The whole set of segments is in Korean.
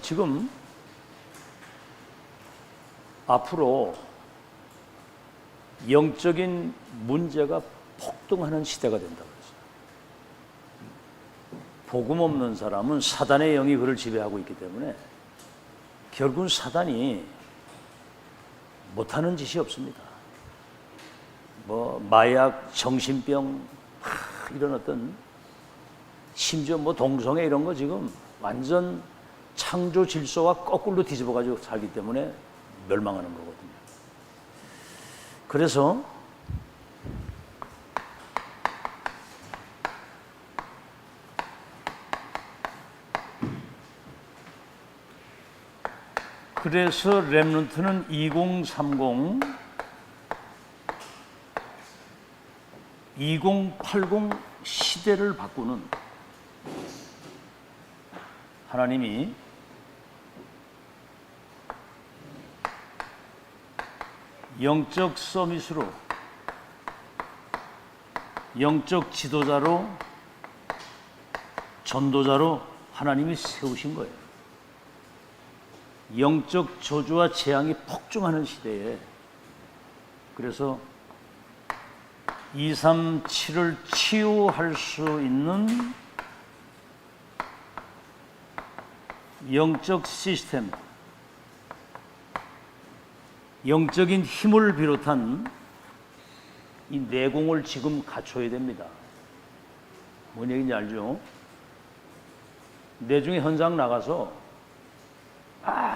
지금 앞으로 영적인 문제가 폭등하는 시대가 된다고 했어요. 복음 없는 사람은 사단의 영이 그를 지배하고 있기 때문에 결국은 사단이 못하는 짓이 없습니다. 마약, 정신병, 이런 어떤 심지어 동성애 이런 거 지금 완전 창조 질서와 거꾸로 뒤집어가지고 살기 때문에 멸망하는 거거든요. 그래서 렘넌트는 2030, 2080 시대를 바꾸는 하나님이 영적 서밋으로, 영적 지도자로, 전도자로 하나님이 세우신 거예요. 영적 저주와 재앙이 폭증하는 시대에, 그래서 237을 치유할 수 있는 영적 시스템, 영적인 힘을 비롯한 이 내공을 지금 갖춰야 됩니다. 뭔 얘기인지 알죠? 내중에 현장 나가서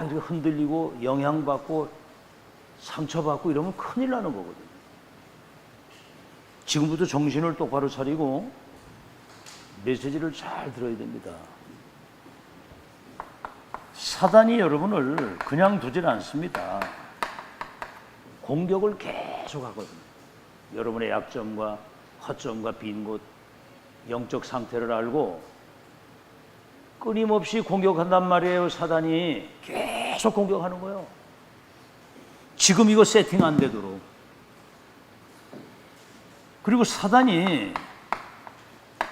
이렇게 흔들리고 영향받고 상처받고 이러면 큰일 나는 거거든요. 지금부터 정신을 똑바로 차리고 메시지를 잘 들어야 됩니다. 사단이 여러분을 그냥 두질 않습니다. 공격을 계속 하거든요. 여러분의 약점과 허점과 빈 곳, 영적 상태를 알고 끊임없이 공격한단 말이에요. 사단이 계속 공격하는 거예요. 지금 이거 세팅 안 되도록. 그리고 사단이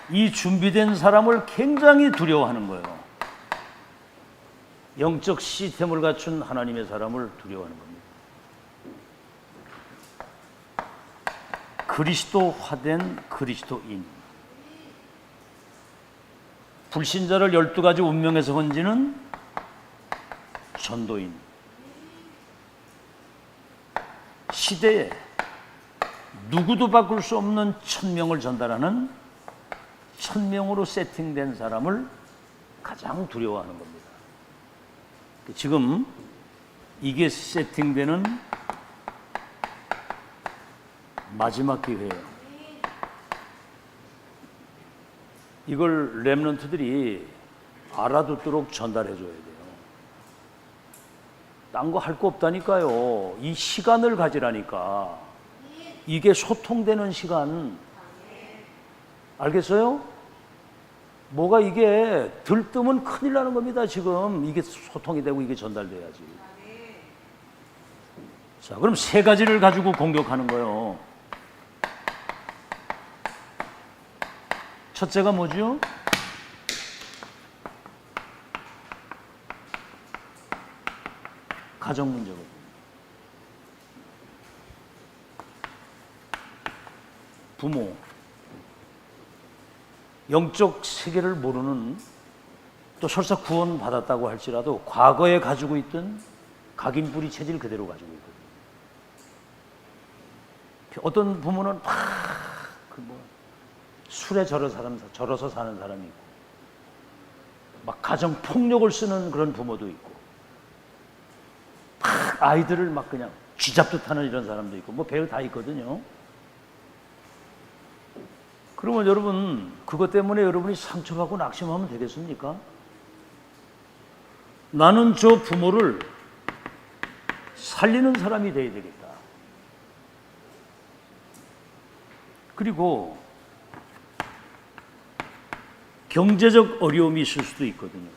이 준비된 사람을 굉장히 두려워하는 거예요. 영적 시스템을 갖춘 하나님의 사람을 두려워하는 겁니다. 그리스도화된 그리스도인. 불신자를 12가지 운명에서 건지는 전도인. 시대에 누구도 바꿀 수 없는 천명을 전달하는 천명으로 세팅된 사람을 가장 두려워하는 겁니다. 지금 이게 세팅되는 마지막 기회예요. 이걸 렘넌트들이 알아듣도록 전달해 줘야 돼요. 딴 거 할 거 없다니까요. 이 시간을 가지라니까. 이게 소통되는 시간. 알겠어요? 뭐가 이게 들뜨면 큰일 나는 겁니다. 지금 이게 소통이 되고 이게 전달돼야지. 자, 그럼 3가지를 가지고 공격하는 거예요. 첫째가 뭐죠? 가정 문제거든요. 부모, 영적 세계를 모르는, 또 설사 구원 받았다고 할지라도 과거에 가지고 있던 각인뿌리 체질 그대로 가지고 있거든요. 어떤 부모는 술에 절어서 사는 사람이 있고, 막 가정 폭력을 쓰는 그런 부모도 있고, 아이들을 그냥 쥐잡듯 하는 이런 사람도 있고, 별거 다 있거든요. 그러면 여러분, 그것 때문에 여러분이 상처받고 낙심하면 되겠습니까? 나는 저 부모를 살리는 사람이 되어야 되겠다. 그리고 경제적 어려움이 있을 수도 있거든요.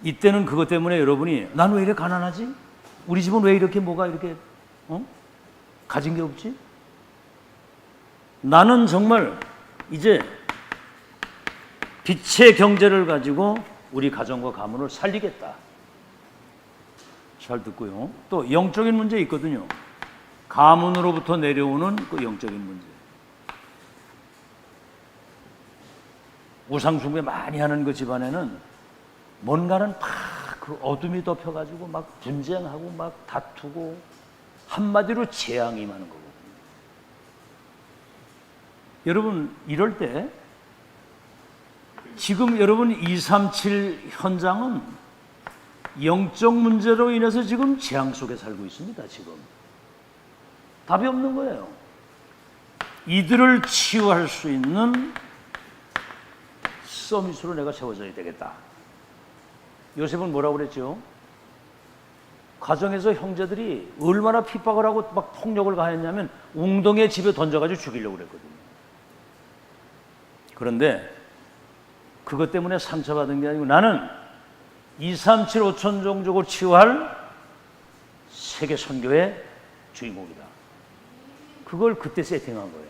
이때는 그것 때문에 여러분이, 난 왜 이렇게 가난하지? 우리 집은 왜 이렇게 뭐가 이렇게 가진 게 없지? 나는 정말 이제 빛의 경제를 가지고 우리 가정과 가문을 살리겠다. 잘 듣고요. 또 영적인 문제 있거든요. 가문으로부터 내려오는 그 영적인 문제. 우상숭배 많이 하는 그 집안에는 뭔가는 막 그 어둠이 덮여가지고 막 분쟁하고 막 다투고 한마디로 재앙이 임하는 거거든요. 여러분 이럴 때 지금 여러분 237 현장은 영적 문제로 인해서 지금 재앙 속에 살고 있습니다. 지금 답이 없는 거예요. 이들을 치유할 수 있는 서밋으로 내가 세워져야 되겠다. 요셉은 뭐라고 그랬죠? 가정에서 형제들이 얼마나 핍박을 하고 막 폭력을 가했냐면 웅덩이에 집에 던져가지고 죽이려고 그랬거든요. 그런데 그것 때문에 상처받은 게 아니고 나는 237 5천 종족을 치유할 세계 선교의 주인공이다. 그걸 그때 세팅한 거예요.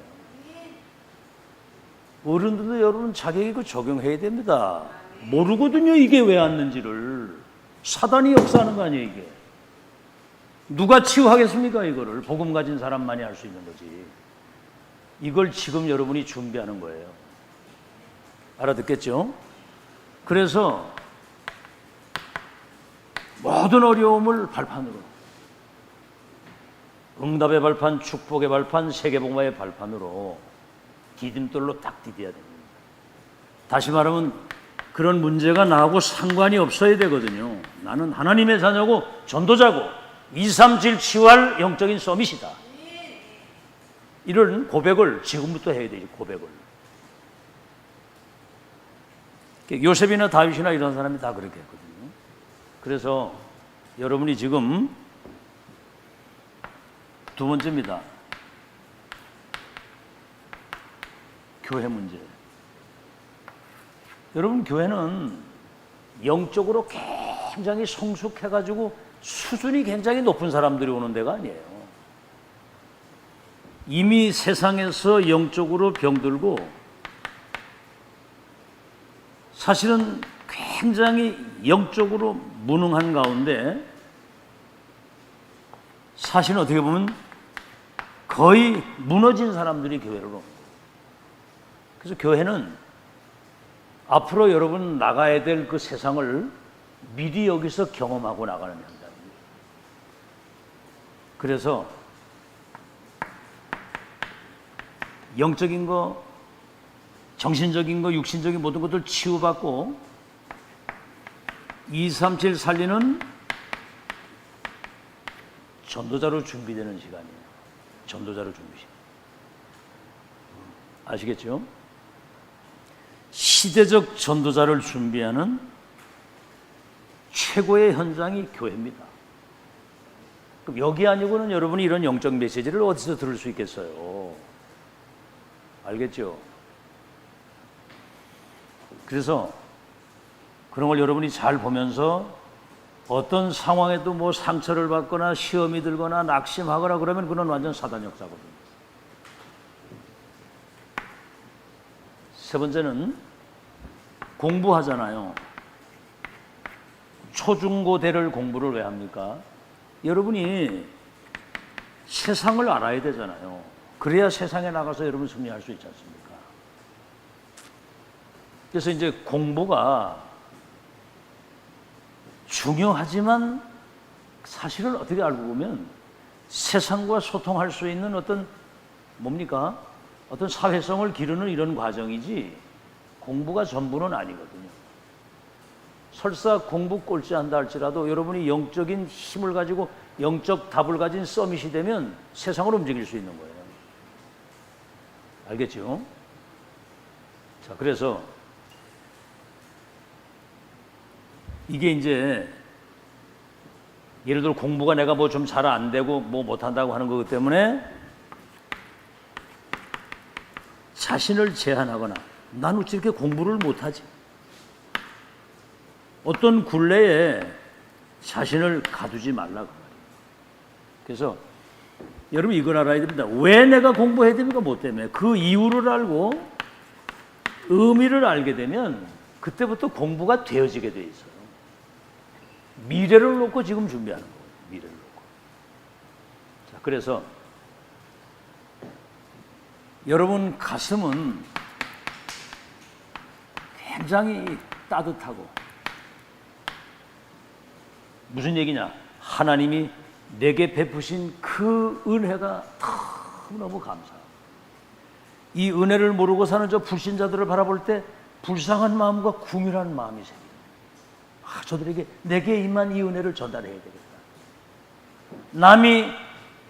어른들도 여러분 자격이 그 적용해야 됩니다. 모르거든요. 이게 왜 왔는지를. 사단이 역사하는 거 아니에요. 이게. 누가 치유하겠습니까? 이거를. 복음 가진 사람만이 할 수 있는 거지. 이걸 지금 여러분이 준비하는 거예요. 알아듣겠죠? 그래서 모든 어려움을 발판으로, 응답의 발판, 축복의 발판, 세계복음화의 발판으로 디딤돌로 딱 디뎌야 됩니다. 다시 말하면 그런 문제가 나하고 상관이 없어야 되거든요. 나는 하나님의 자녀고 전도자고 237 치유할 영적인 서밋이다. 이런 고백을 지금부터 해야 되지. 고백을. 요셉이나 다윗이나 이런 사람이 다 그렇게 했거든요. 그래서 여러분이 지금 두 번째입니다. 교회 문제. 여러분 교회는 영적으로 굉장히 성숙해가지고 수준이 굉장히 높은 사람들이 오는 데가 아니에요. 이미 세상에서 영적으로 병들고 사실은 굉장히 영적으로 무능한 가운데 사실은 어떻게 보면 거의 무너진 사람들이 교회로 오는 거예요. 그래서 교회는 앞으로 여러분 나가야 될 그 세상을 미리 여기서 경험하고 나가는 현장입니다. 그래서 영적인 거, 정신적인 거, 육신적인 모든 것들 치유받고 237 살리는 전도자로 준비되는 시간이에요. 전도자로 준비 시간. 아시겠죠? 시대적 전도자를 준비하는 최고의 현장이 교회입니다. 그럼 여기 아니고는 여러분이 이런 영적 메시지를 어디서 들을 수 있겠어요? 알겠죠? 그래서 그런 걸 여러분이 잘 보면서 어떤 상황에도 뭐 상처를 받거나 시험이 들거나 낙심하거나 그러면 그건 완전 사단 역사거든요. 세 번째는 공부하잖아요. 초중고대를 공부를 왜 합니까? 여러분이 세상을 알아야 되잖아요. 그래야 세상에 나가서 여러분 승리할 수 있지 않습니까? 그래서 이제 공부가 중요하지만 사실은 어떻게 알고 보면 세상과 소통할 수 있는 어떤 뭡니까? 어떤 사회성을 기르는 이런 과정이지 공부가 전부는 아니거든요. 설사 공부 꼴찌한다 할지라도 여러분이 영적인 힘을 가지고 영적 답을 가진 서밋이 되면 세상을 움직일 수 있는 거예요. 알겠죠? 자, 그래서 이게 이제 예를 들어 공부가 내가 뭐 좀 잘 안 되고 뭐 못한다고 하는 것 때문에 자신을 제한하거나 난 어찌 이렇게 공부를 못하지? 어떤 굴레에 자신을 가두지 말라고. 그래서 여러분 이걸 알아야 됩니다. 왜 내가 공부해야 됩니까? 뭐 때문에? 그 이유를 알고 의미를 알게 되면 그때부터 공부가 되어지게 돼 있어요. 미래를 놓고 지금 준비하는 거예요. 미래를 놓고. 자, 그래서 여러분 가슴은 굉장히 따뜻하고, 무슨 얘기냐? 하나님이 내게 베푸신 그 은혜가 너무 감사하고, 이 은혜를 모르고 사는 저 불신자들을 바라볼 때 불쌍한 마음과 궁휼한 마음이 생깁니다. 저들에게 내게 임한 이 은혜를 전달해야 되겠다. 남이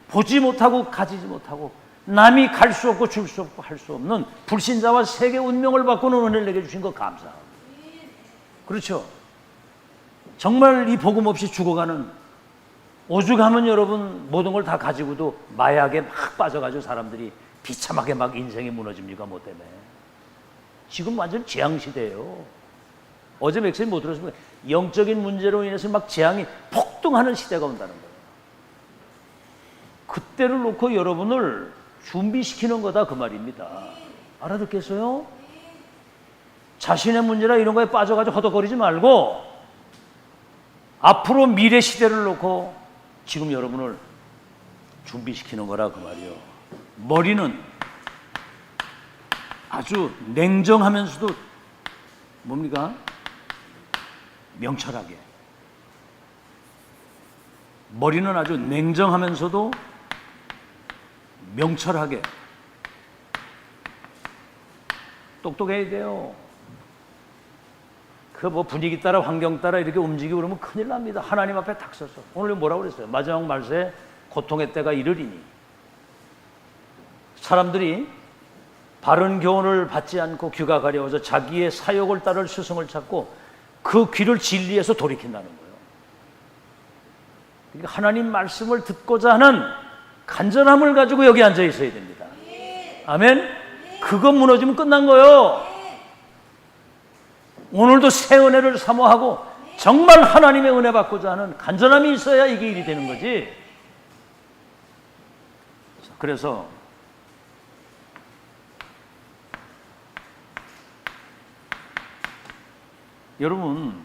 보지 못하고 가지지 못하고, 남이 갈 수 없고 줄 수 없고 할 수 없는 불신자와 세계 운명을 바꾸는 은혜를 내게 주신 거 감사합니다. 그렇죠? 정말 이 복음 없이 죽어가는, 오죽하면 여러분 모든 걸 다 가지고도 마약에 막 빠져가지고 사람들이 비참하게 막 인생이 무너집니까? 뭐 때문에. 지금 완전 재앙시대예요. 어제 맥세님 못 들었습니까? 영적인 문제로 인해서 막 재앙이 폭등하는 시대가 온다는 거예요. 그때를 놓고 여러분을 준비시키는 거다, 그 말입니다. 알아듣겠어요? 자신의 문제나 이런 거에 빠져가지고 허덕거리지 말고 앞으로 미래 시대를 놓고 지금 여러분을 준비시키는 거라, 그 말이요. 머리는 아주 냉정하면서도 뭡니까? 명철하게. 머리는 아주 냉정하면서도 명철하게 똑똑해야 돼요. 그 뭐 분위기 따라 환경 따라 이렇게 움직이고 그러면 큰일 납니다. 하나님 앞에 탁 서서. 오늘 뭐라고 그랬어요? 마지막 말세에 고통의 때가 이르리니. 사람들이 바른 교훈을 받지 않고 귀가 가려워서 자기의 사욕을 따를 스승을 찾고 그 귀를 진리에서 돌이킨다는 거예요. 그러니까 하나님 말씀을 듣고자 하는 간절함을 가지고 여기 앉아 있어야 됩니다. 아멘? 그거 무너지면 끝난 거예요. 오늘도 새 은혜를 사모하고 정말 하나님의 은혜 받고자 하는 간절함이 있어야 이게 일이 되는 거지. 그래서 여러분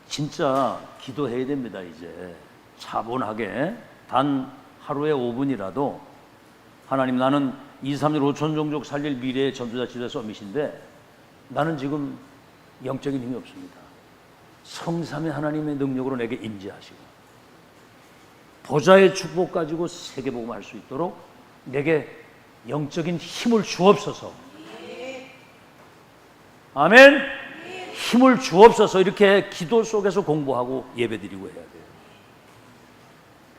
진짜 기도해야 됩니다. 이제 차분하게 단 하루에 5분이라도 하나님, 나는 2, 3일 5천 종족 살릴 미래의 전도자 지도자 서밋인데 나는 지금 영적인 힘이 없습니다. 성삼의 하나님의 능력으로 내게 임재하시고 보좌의 축복 가지고 세계복음 할 수 있도록 내게 영적인 힘을 주옵소서. 아멘. 힘을 주옵소서. 이렇게 기도 속에서 공부하고 예배드리고 해야 돼요.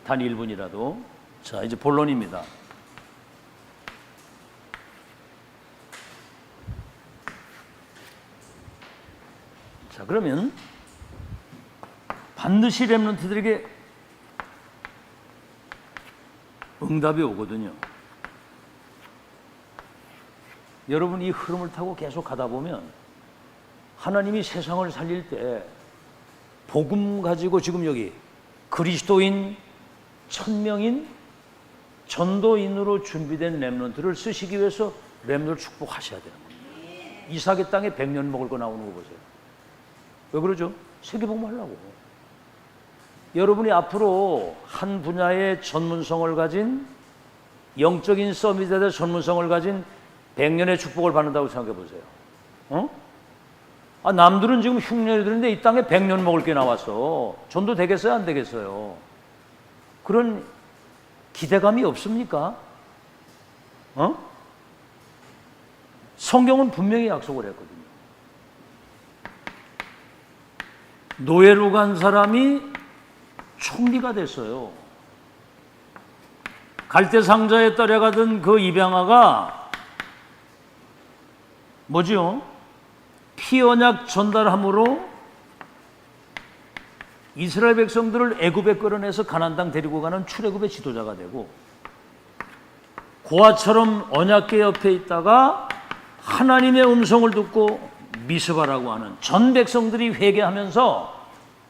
단 1분이라도. 자, 이제 본론입니다. 자, 그러면 반드시 렘넌트들에게 응답이 오거든요. 여러분 이 흐름을 타고 계속 가다 보면 하나님이 세상을 살릴 때 복음 가지고 지금 여기 그리스도인 1000명인 전도인으로 준비된 렘넌트를 쓰시기 위해서 렘넌트를 축복하셔야 되는 겁니다. 이삭의 땅에 100년 먹을 거 나오는 거 보세요. 왜 그러죠? 세계복음 하려고. 여러분이 앞으로 한 분야의 전문성을 가진 영적인 서밋에 대한 전문성을 가진 100년의 축복을 받는다고 생각해 보세요. 남들은 지금 흉년이 드는데 이 땅에 100년 먹을 게 나왔어. 전도 되겠어요? 안 되겠어요? 그런 기대감이 없습니까? 성경은 분명히 약속을 했거든요. 노예로 간 사람이 총리가 됐어요. 갈대 상자에 따라가던 그 입양아가 뭐지요? 피 언약 전달함으로 이스라엘 백성들을 애굽에 끌어내서 가나안 땅 데리고 가는 출애굽의 지도자가 되고, 고아처럼 언약궤 옆에 있다가 하나님의 음성을 듣고 미스바라고 하는 전 백성들이 회개하면서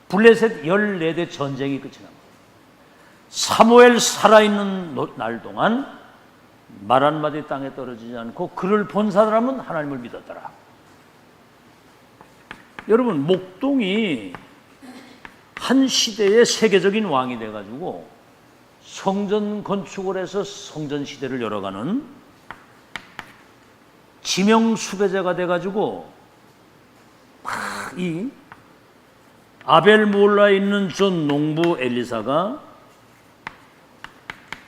블레셋 14대 전쟁이 끝이 납니다. 사무엘 살아있는 날 동안 말 한마디 땅에 떨어지지 않고 그를 본 사람은 하나님을 믿었더라. 여러분, 목동이 한 시대의 세계적인 왕이 돼가지고 성전 건축을 해서 성전 시대를 열어가는 지명 수배자가 돼가지고 이 아벨몰라에 있는 전 농부 엘리사가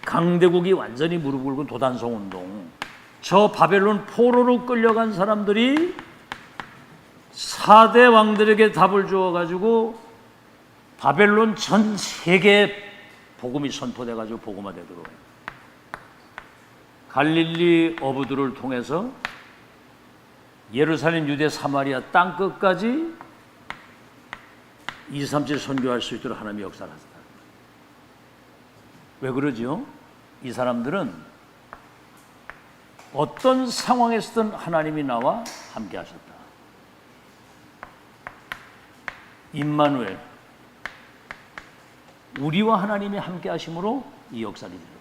강대국이 완전히 무릎 꿇고 도단성 운동, 저 바벨론 포로로 끌려간 사람들이 4대 왕들에게 답을 주어가지고 바벨론 전 세계에 복음이 선포돼가지고 복음화되도록 갈릴리 어부들을 통해서 예루살렘, 유대, 사마리아 땅끝까지 237 선교할 수 있도록 하나님이 역사를 하셨다. 왜 그러지요? 이 사람들은 어떤 상황에서든 하나님이 나와 함께 하셨다. 임마누엘, 우리와 하나님이 함께 하심으로 이 역사를 이루었다.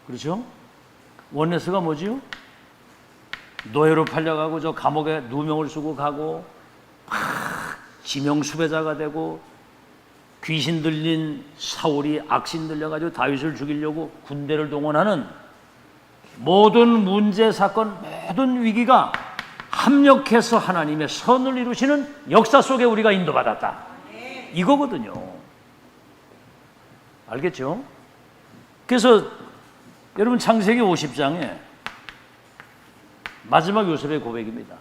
그렇죠? 원네스가 뭐지요? 노예로 팔려가고 저 감옥에 누명을 쓰고 가고 지명 수배자가 되고 귀신 들린 사울이 악신 들려가지고 다윗을 죽이려고 군대를 동원하는 모든 문제, 사건, 모든 위기가 합력해서 하나님의 선을 이루시는 역사 속에 우리가 인도받았다. 이거거든요. 알겠죠? 그래서 여러분 창세기 50장에 마지막 요셉의 고백입니다.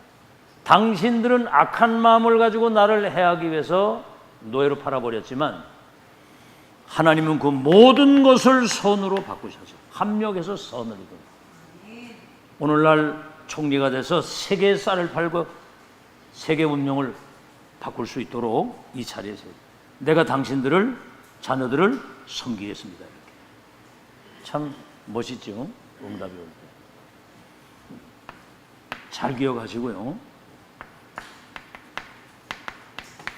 당신들은 악한 마음을 가지고 나를 해하기 위해서 노예로 팔아버렸지만 하나님은 그 모든 것을 선으로 바꾸셔서 합력해서 선을 이루고 오늘날 총리가 돼서 세계의 쌀을 팔고 세계 운명을 바꿀 수 있도록 이 자리에서 내가 당신들을, 자녀들을 섬기겠습니다. 이렇게. 참 멋있죠? 응답이 올 때. 잘 기억하시고요.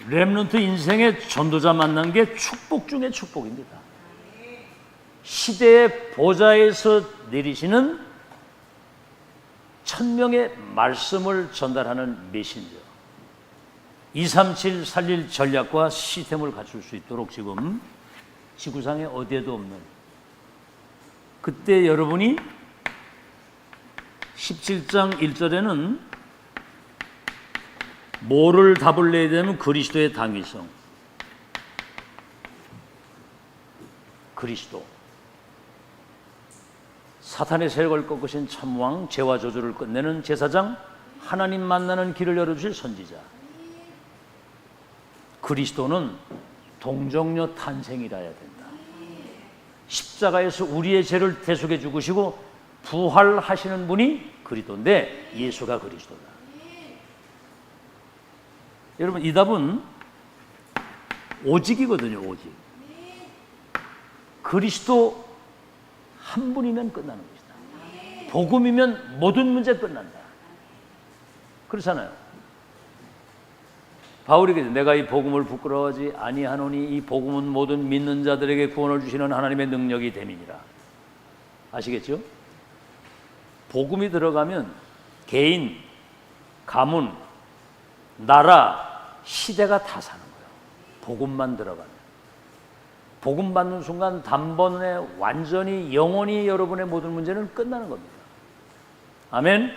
렘넌트 인생의 전도자 만난 게 축복 중에 축복입니다. 시대의 보좌에서 내리시는 천명의 말씀을 전달하는 메신저. 237 살릴 전략과 시스템을 갖출 수 있도록 지금 지구상에 어디에도 없는, 그때 여러분이 17장 1절에는 뭐를 답을 내야 되면 그리스도의 당위성, 그리스도, 사탄의 세력을 꺾으신 참왕, 죄와 저주를 끝내는 제사장, 하나님 만나는 길을 열어주실 선지자. 그리스도는 동정녀 탄생이라 해야 된다. 십자가에서 우리의 죄를 대속해 죽으시고 부활하시는 분이 그리스도인데 예수가 그리스도다. 여러분, 이 답은 오직이거든요. 오직. 그리스도 한 분이면 끝나는 것이다. 복음이면 모든 문제 끝난다. 그렇잖아요. 바울이 그랬어요. 내가 이 복음을 부끄러워하지 아니하노니 이 복음은 모든 믿는 자들에게 구원을 주시는 하나님의 능력이 됨이니라. 아시겠죠? 복음이 들어가면 개인, 가문, 나라, 시대가 다 사는 거예요. 복음만 들어가면. 복음 받는 순간 단번에 완전히 영원히 여러분의 모든 문제는 끝나는 겁니다. 아멘?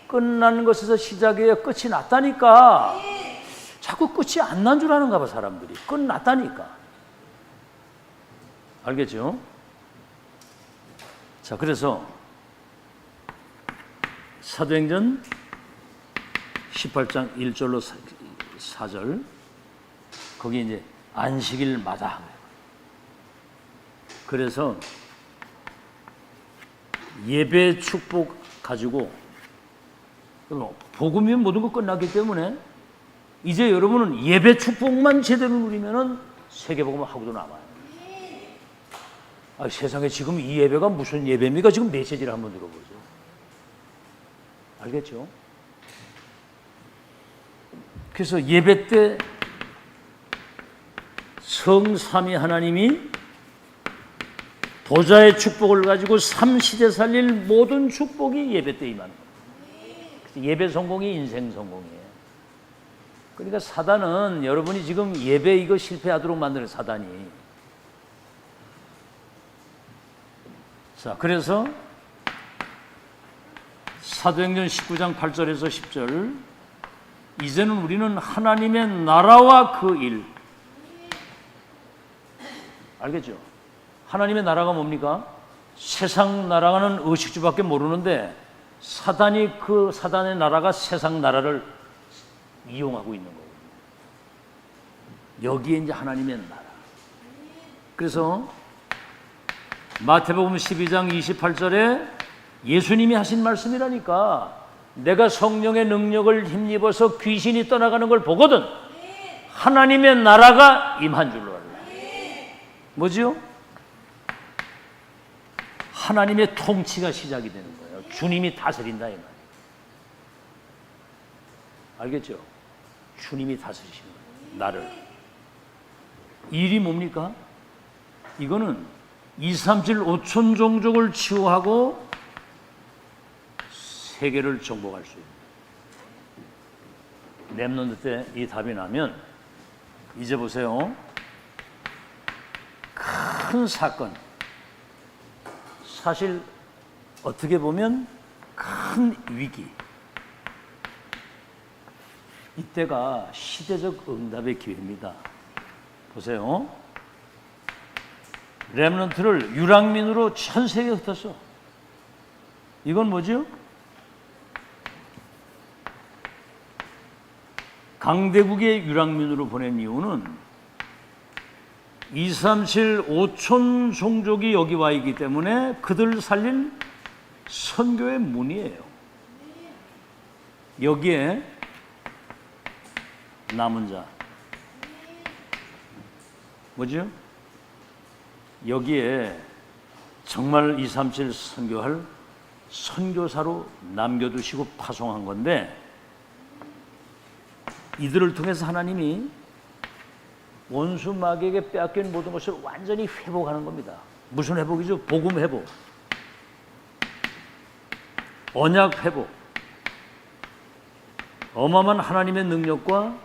끝나는 것에서 시작이에요. 끝이 났다니까. 자꾸 끝이 안 난 줄 아는가 봐, 사람들이. 끝났다니까. 알겠죠? 자, 그래서 사도행전 18장 1절로 4절, 거기 이제 안식일마다. 그래서 예배 축복 가지고, 복음이면 모든 거 끝났기 때문에 이제 여러분은 예배 축복만 제대로 누리면은 세계복음을 하고도 남아요. 세상에 지금 이 예배가 무슨 예배입니까? 지금 메시지를 한번 들어보죠. 알겠죠? 그래서 예배 때 성삼위 하나님이 보좌의 축복을 가지고 3시대 살릴 모든 축복이 예배 때 임하는 거예요. 예배 성공이 인생 성공이에요. 그러니까 사단은 여러분이 지금 예배 이거 실패하도록 만드는 사단이. 자, 그래서 사도행전 19장 8절에서 10절, 이제는 우리는 하나님의 나라와 그 일, 알겠죠? 하나님의 나라가 뭡니까? 세상 나라는 의식주밖에 모르는데 사단이 그 사단의 나라가 세상 나라를 이용하고 있는 거거든요. 여기에 이제 하나님의 나라. 그래서 마태복음 12장 28절에 예수님이 하신 말씀이라니까, 내가 성령의 능력을 힘입어서 귀신이 떠나가는 걸 보거든 하나님의 나라가 임한 줄로 알라. 뭐지요? 하나님의 통치가 시작이 되는 거예요. 주님이 다스린다 이 말이에요. 알겠죠? 주님이 다스리시는 거예요. 나를. 일이 뭡니까? 이거는 2, 3, 7, 5천 종족을 치유하고 세계를 정복할 수 있는. 렘넌트 때 이 답이 나면 이제 보세요. 큰 사건, 사실 어떻게 보면 큰 위기, 이때가 시대적 응답의 기회입니다. 보세요. 렘넌트를 유랑민으로 전 세계에 흩었어. 이건 뭐죠? 강대국의 유랑민으로 보낸 이유는 2, 3, 7, 5천 종족이 여기 와 있기 때문에 그들 살릴 선교의 문이에요. 여기에 남은 자, 뭐죠? 여기에 정말 2, 3, 7 선교할 선교사로 남겨두시고 파송한 건데, 이들을 통해서 하나님이 원수 마귀에게 빼앗긴 모든 것을 완전히 회복하는 겁니다. 무슨 회복이죠? 복음 회복, 언약 회복, 어마어마한 하나님의 능력과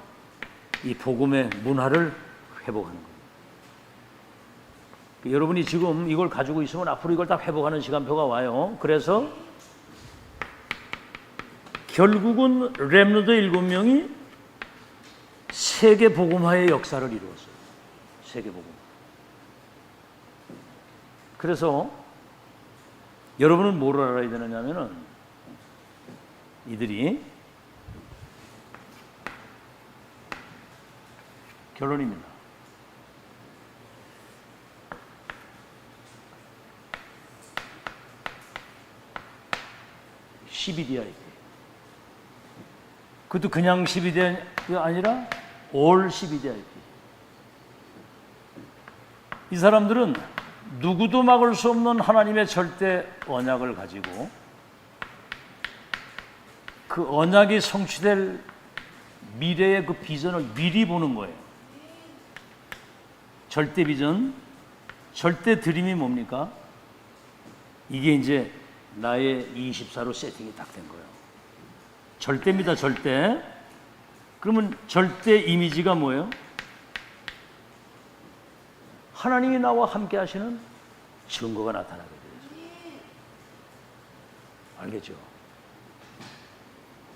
이 복음의 문화를 회복하는 겁니다. 여러분이 지금 이걸 가지고 있으면 앞으로 이걸 다 회복하는 시간표가 와요. 그래서 결국은 렘넌트 7명이 세계 복음화의 역사를 이루었어요. 세계 복음. 그래서 여러분은 뭘 알아야 되느냐면은, 이들이 결론입니다. CBDIP. 그것도 그냥 CBDIP가 아니라 올 CBDIP. 이 사람들은 누구도 막을 수 없는 하나님의 절대 언약을 가지고 그 언약이 성취될 미래의 그 비전을 미리 보는 거예요. 절대 비전, 절대 드림이 뭡니까? 이게 이제 나의 24로 세팅이 딱 된 거예요. 절대입니다, 절대. 그러면 절대 이미지가 뭐예요? 하나님이 나와 함께 하시는 증거가 나타나게 되죠. 알겠죠?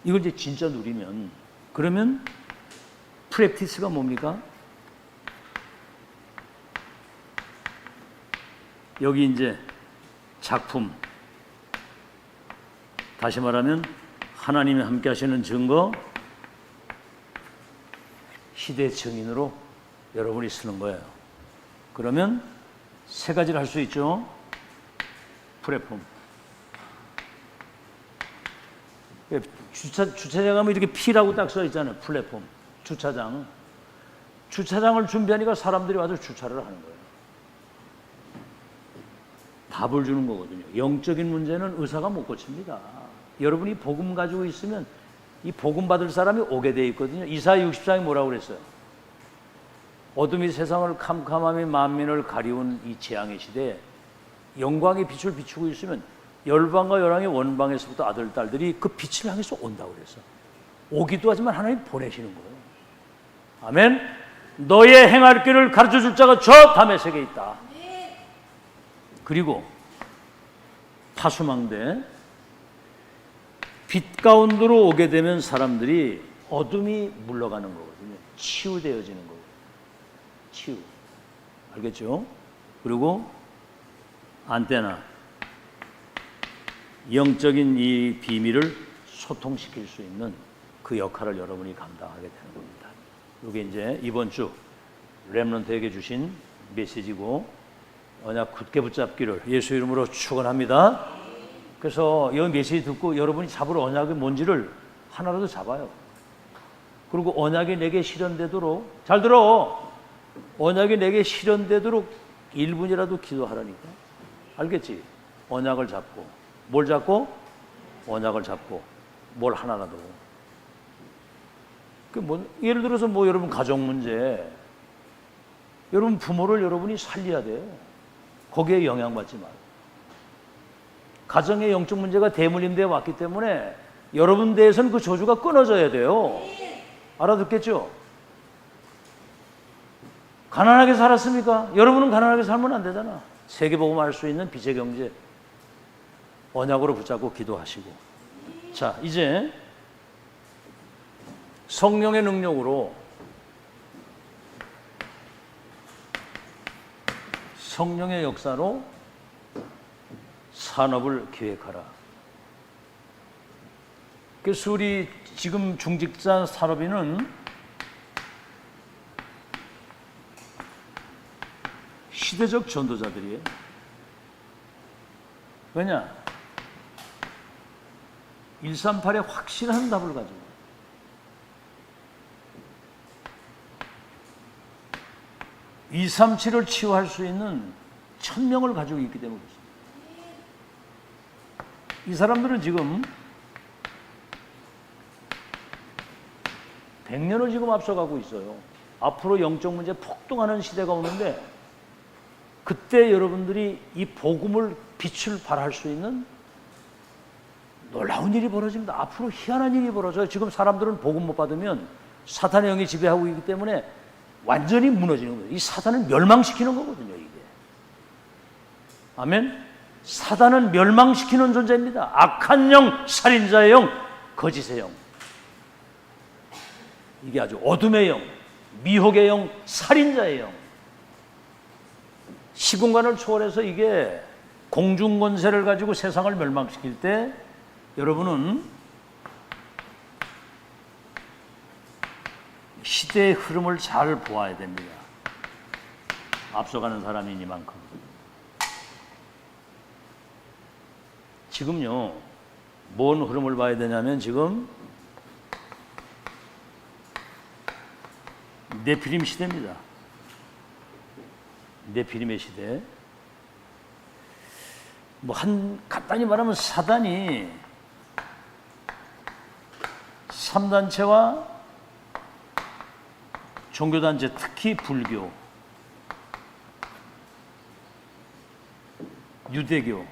이걸 이제 진짜 누리면, 그러면 프랙티스가 뭡니까? 여기 이제 작품, 다시 말하면 하나님이 함께 하시는 증거, 시대 증인으로 여러분이 쓰는 거예요. 그러면 세 가지를 할 수 있죠. 플랫폼. 주차장 가면 이렇게 P라고 딱 써 있잖아요. 플랫폼. 주차장. 주차장을 준비하니까 사람들이 와서 주차를 하는 거예요. 답을 주는 거거든요. 영적인 문제는 의사가 못 고칩니다. 여러분이 복음 가지고 있으면 이 복음 받을 사람이 오게 돼 있거든요. 이사야 60장이 뭐라고 그랬어요? 어둠이 세상을 캄캄함이 만민을 가리운 이 재앙의 시대에 영광의 빛을 비추고 있으면 열방과 열왕의 원방에서부터 아들, 딸들이 그 빛을 향해서 온다고 그랬어. 오기도 하지만 하나님 보내시는 거예요. 아멘. 너의 행할 길을 가르쳐줄 자가 저 다메섹에 있다. 그리고 파수망대, 빛 가운데로 오게 되면 사람들이 어둠이 물러가는 거거든요. 치유되어지는 거거든요. 치유. 알겠죠? 그리고 안테나, 영적인 이 비밀을 소통시킬 수 있는 그 역할을 여러분이 감당하게 되는 겁니다. 이게 이제 이번 주 렘넌트에게 주신 메시지고, 언약 굳게 붙잡기를 예수 이름으로 축원합니다. 그래서 이 메시지 듣고 여러분이 잡을 언약이 뭔지를 하나라도 잡아요. 그리고 언약이 내게 실현되도록, 잘 들어, 언약이 내게 실현되도록 1분이라도 기도하라니까. 알겠지? 언약을 잡고, 뭘 잡고? 언약을 잡고, 뭘 하나라도. 예를 들어서 여러분 가정 문제, 여러분 부모를 여러분이 살려야 돼요. 거기에 영향받지 말고. 가정의 영적 문제가 대물림되어 왔기 때문에 여러분 대해서는 그 저주가 끊어져야 돼요. 알아듣겠죠? 가난하게 살았습니까? 여러분은 가난하게 살면 안 되잖아. 세계복음 할 수 있는 빛의 경제 언약으로 붙잡고 기도하시고. 자, 이제 성령의 능력으로, 성령의 역사로 산업을 기획하라. 그래서 우리 지금 중직자 산업인은 시대적 전도자들이에요. 왜냐? 138의 확실한 답을 가지고 237을 치유할 수 있는 1000명을 가지고 있기 때문에 그렇습니다. 이 사람들은 지금 100년을 지금 앞서가고 있어요. 앞으로 영적 문제 폭등하는 시대가 오는데, 그때 여러분들이 이 복음을 빛을 발할 수 있는 놀라운 일이 벌어집니다. 앞으로 희한한 일이 벌어져요. 지금 사람들은 복음 못 받으면 사탄의 영이 지배하고 있기 때문에 완전히 무너지는 거예요. 이 사탄을 멸망시키는 거거든요, 이게. 아멘? 사단은 멸망시키는 존재입니다. 악한 영, 살인자의 영, 거짓의 영. 이게 아주 어둠의 영, 미혹의 영, 살인자의 영. 시공간을 초월해서 이게 공중권세를 가지고 세상을 멸망시킬 때 여러분은 시대의 흐름을 잘 보아야 됩니다. 앞서가는 사람이니만큼. 지금요, 뭔 흐름을 봐야 되냐면, 지금 네피림 시대입니다. 네피림의 시대. 간단히 말하면 사단이 3단체와 종교단체, 특히 불교, 유대교,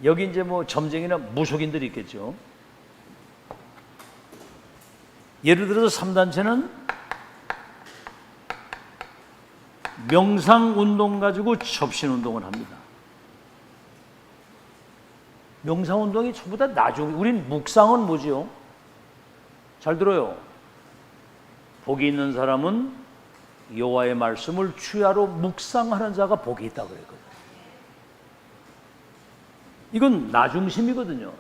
여기 이제 점쟁이나 무속인들이 있겠죠. 예를 들어서 3단체는 명상운동 가지고 접신운동을 합니다. 명상운동이 전부 다 나중, 우린 묵상은 뭐지요? 잘 들어요. 복이 있는 사람은 여호와의 말씀을 주야로 묵상하는 자가 복이 있다고 그랬거든요. 이건 나 중심이거든요.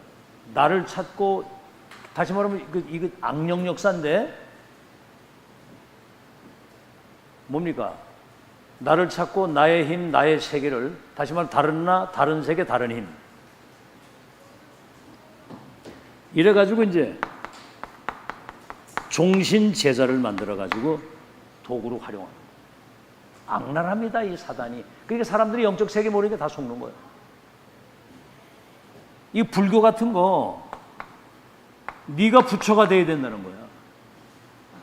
나를 찾고, 다시 말하면 이거 악령 역사인데, 뭡니까? 나를 찾고 나의 힘, 나의 세계를, 다시 말하면 다른 나, 다른 세계, 다른 힘. 이래가지고 이제 종신 제자를 만들어가지고 도구로 활용합니다. 악랄합니다, 이 사단이. 그러니까 사람들이 영적 세계 모르니까 다 속는 거예요. 이 불교 같은 거, 네가 부처가 돼야 된다는 거야.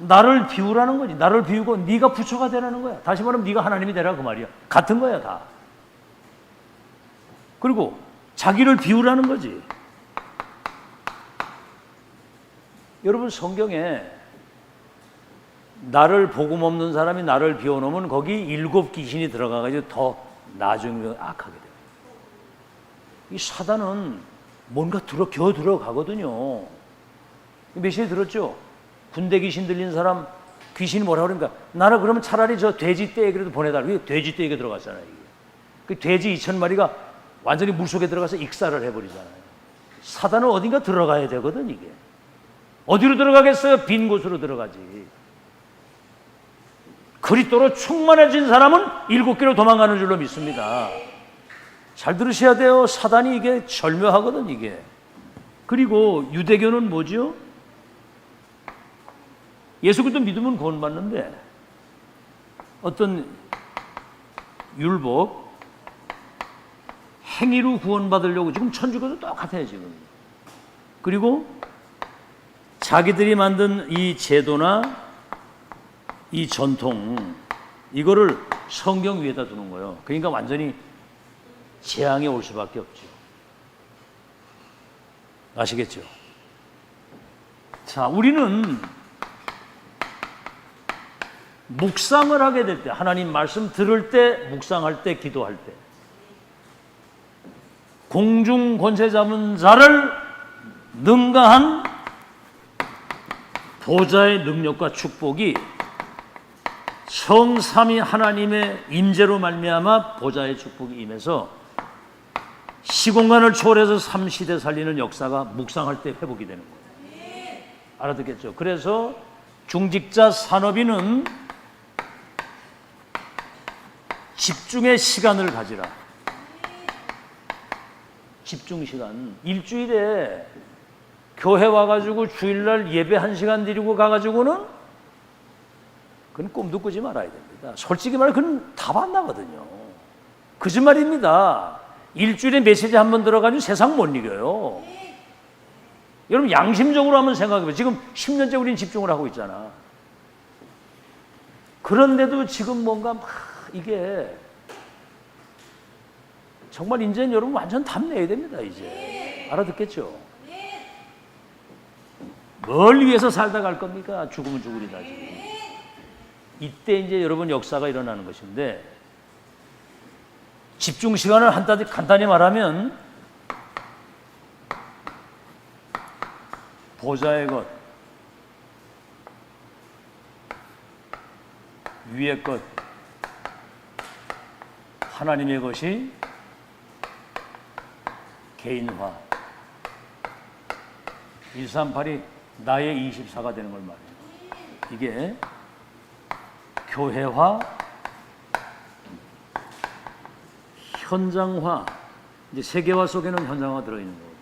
나를 비우라는 거지. 나를 비우고 네가 부처가 되라는 거야. 다시 말하면 네가 하나님이 되라, 그 말이야. 같은 거야, 다. 그리고 자기를 비우라는 거지. 여러분 성경에 나를 복음 없는 사람이 나를 비워놓으면 거기 7 귀신이 들어가가지고 더 나중에 악하게 돼요. 이 사단은 뭔가 기어 들어가거든요. 메시지 들었죠? 군대 귀신 들린 사람 귀신이 뭐라 그러니까 나를 그러면 차라리 저 돼지 떼에게라도 보내달라고. 돼지 떼에게 들어갔잖아요. 이게. 그 돼지 2,000마리가 완전히 물속에 들어가서 익사를 해버리잖아요. 사단은 어딘가 들어가야 되거든. 이게 어디로 들어가겠어요? 빈 곳으로 들어가지. 그리스도로 충만해진 사람은 7개로 도망가는 줄로 믿습니다. 잘 들으셔야 돼요. 사단이 이게 절묘하거든. 이게. 그리고 유대교는 뭐죠? 예수 그리스도 믿으면 구원받는데 어떤 율법 행위로 구원받으려고 지금 천주교도 똑같아요. 지금. 그리고 자기들이 만든 이 제도나 이 전통 이거를 성경 위에다 두는 거예요. 그러니까 완전히 재앙이 올 수밖에 없죠. 아시겠죠? 자, 우리는 묵상을 하게 될 때, 하나님 말씀 들을 때, 묵상할 때, 기도할 때, 공중 권세 잡은 자를 능가한 보좌의 능력과 축복이 성삼위 하나님의 임재로 말미암아 보좌의 축복이 임해서 시공간을 초월해서 삼시대 살리는 역사가 묵상할 때 회복이 되는 거예요. 알아듣겠죠? 그래서 중직자 산업인은 집중의 시간을 가지라. 집중 시간. 일주일에 교회 와가지고 주일날 예배 1시간 드리고 가가지고는 그건 꿈도 꾸지 말아야 됩니다. 솔직히 말해 그건 답 안 나거든요. 거짓말입니다. 일주일에 메시지 한 번 들어가면 세상 못 이겨요. 여러분 양심적으로 한번 생각해봐요. 지금 10년째 우리는 집중을 하고 있잖아. 그런데도 지금 뭔가 막 이게 정말 이제는 여러분 완전 답내야 됩니다. 이제 알아듣겠죠? 뭘 위해서 살다 갈 겁니까? 죽으면 죽으리다 지금. 이때 이제 여러분 역사가 일어나는 것인데 집중 시간을 간단히 말하면 보좌의 것, 위의 것, 하나님의 것이 개인화. 138이 나의 24가 되는 걸 말해요. 이게 교회화, 현장화, 이제 세계화 속에는 현장화 들어있는 거거든요.